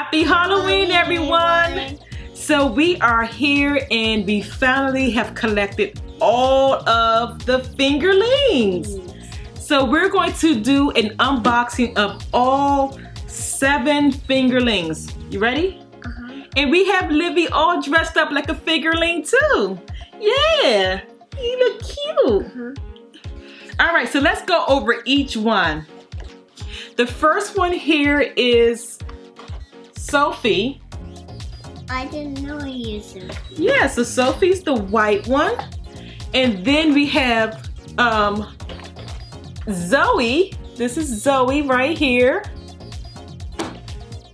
Happy Halloween, everyone! So we are here and we finally have collected all of the fingerlings. So we're going to do an unboxing of all 7 fingerlings. You ready? And we have Livy all dressed up like a fingerling too. Yeah, you look cute. All right, so let's go over each one. The first one here is Sophie. I didn't know you used Sophie. Yeah, so Sophie's the white one. And then we have Zoe. This is Zoe right here.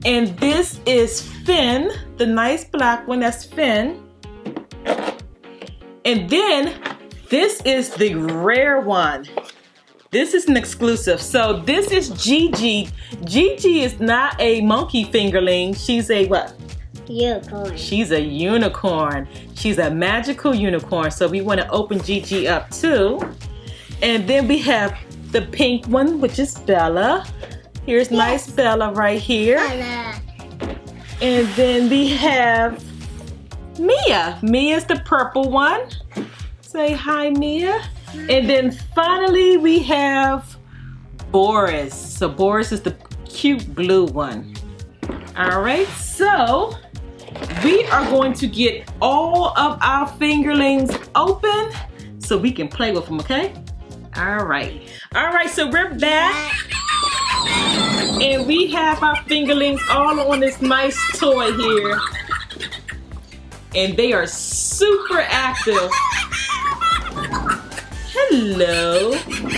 And this is Finn, the nice black one, that's Finn. And then this is the rare one. This is an exclusive. So this is Gigi. Gigi is not a monkey fingerling. She's a what? Unicorn. She's a unicorn. She's a magical unicorn. So we want to open Gigi up too. And then we have the pink one, which is Bella. Here's nice Bella right here. Bella. And then we have Mia. Mia's the purple one. Say hi, Mia. And then finally we have Boris. So Boris is the cute blue one. All right, so we are going to get all of our fingerlings open so we can play with them, okay? All right. All right, so we're back. And we have our fingerlings all on this nice toy here. And they are super active. Hello.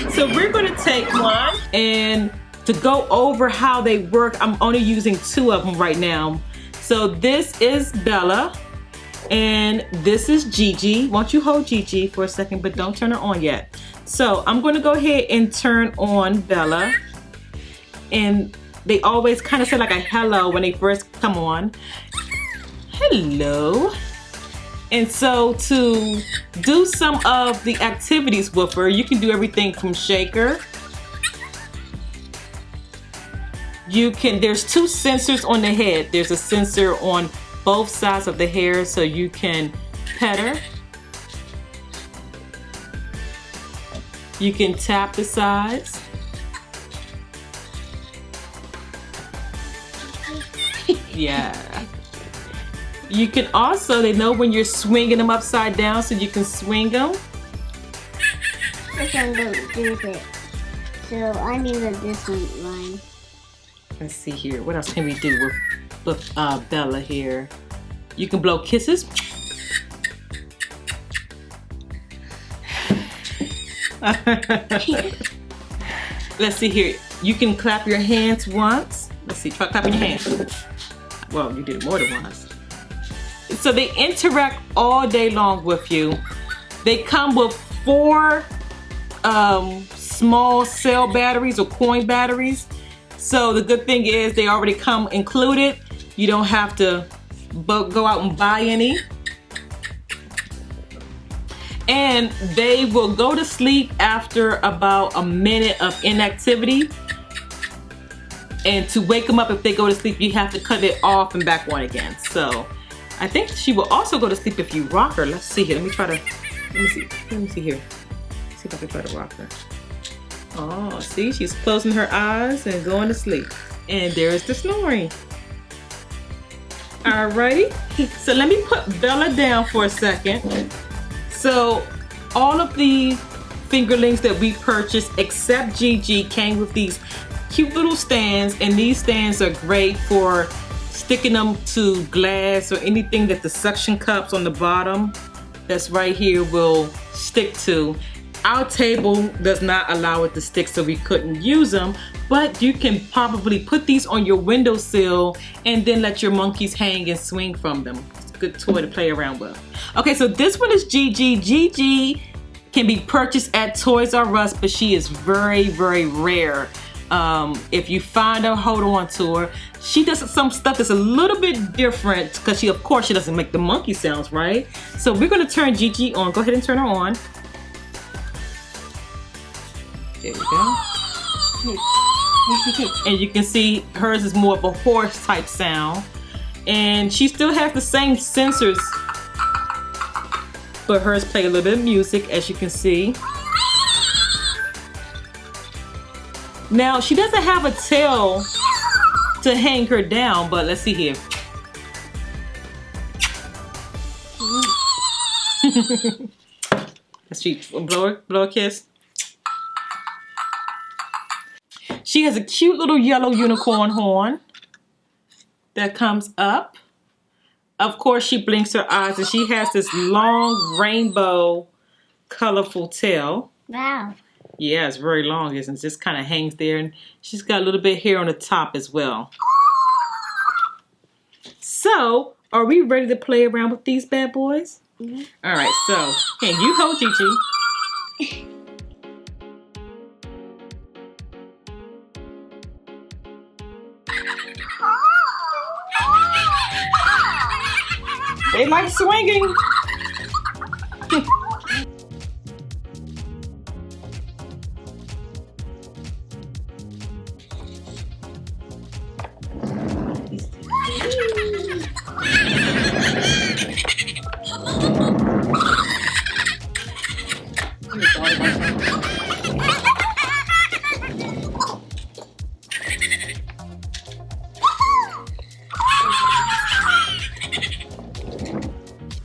So we're going to take one, and to go over how they work, I'm only using 2 of them right now. So this is Bella and this is Gigi. Won't you hold Gigi for a second, but don't turn her on yet. So I'm going to go ahead and turn on Bella. And they always kind of say like a hello when they first come on. Hello. And so to do some of the activities with her, you can do everything from shake her. You can, there's 2 sensors on the head. There's a sensor on both sides of the hair so you can pet her. You can tap the sides. Yeah. You can also, they know when you're swinging them upside down so you can swing them. I can do this. So I need a different line. Let's see here. What else can we do with Bella here? You can blow kisses. Let's see here. You can clap your hands once. Let's see. Try clapping your hands. Well, you did it more than once. So they interact all day long with you. They come with 4 small cell batteries or coin batteries. So the good thing is they already come included. You don't have to go out and buy any. And they will go to sleep after about a minute of inactivity. And to wake them up if they go to sleep, you have to cut it off and back on again. So I think she will also go to sleep if you rock her. Let's see here. Let me see here. See if I can try to rock her. Oh, see, she's closing her eyes and going to sleep. And there's the snoring. Alrighty, so let me put Bella down for a second. So all of the fingerlings that we purchased except Gigi came with these cute little stands, and these stands are great for sticking them to glass or anything that the suction cups on the bottom that's right here will stick to. Our table does not allow it to stick, so we couldn't use them, but you can probably put these on your windowsill and then let your monkeys hang and swing from them. It's a good toy to play around with. Okay, so this one is Gigi. Gigi can be purchased at Toys R Us, but she is very, very rare. If you find her, hold on to her. She does some stuff that's a little bit different because of course she doesn't make the monkey sounds, right? So we're gonna turn Gigi on. Go ahead and turn her on. There we go. And you can see hers is more of a horse type sound. And she still has the same sensors, but hers play a little bit of music, as you can see. Now, she doesn't have a tail to hang her down, but let's see here. Let's see, blow a kiss. She has a cute little yellow unicorn horn that comes up. Of course, she blinks her eyes, and she has this long rainbow colorful tail. Wow. Yeah, it's very long, isn't it? It just kind of hangs there, and she's got a little bit of hair on the top as well. So, are we ready to play around with these bad boys? Mm-hmm. All right, so, can you hold Gigi? They like swinging.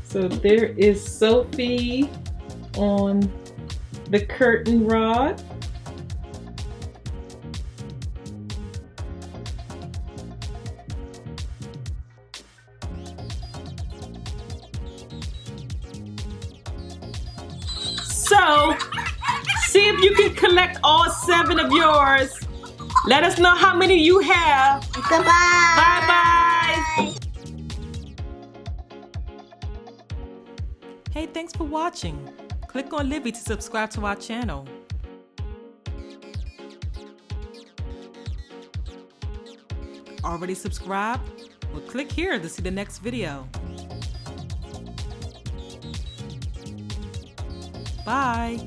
So there is Sophie on the curtain rod. So, see if you can collect all 7 of yours. Let us know how many you have. Goodbye. Bye-bye. Hey, thanks for watching. Click on Livy to subscribe to our channel. Already subscribed? Well, click here to see the next video. Bye.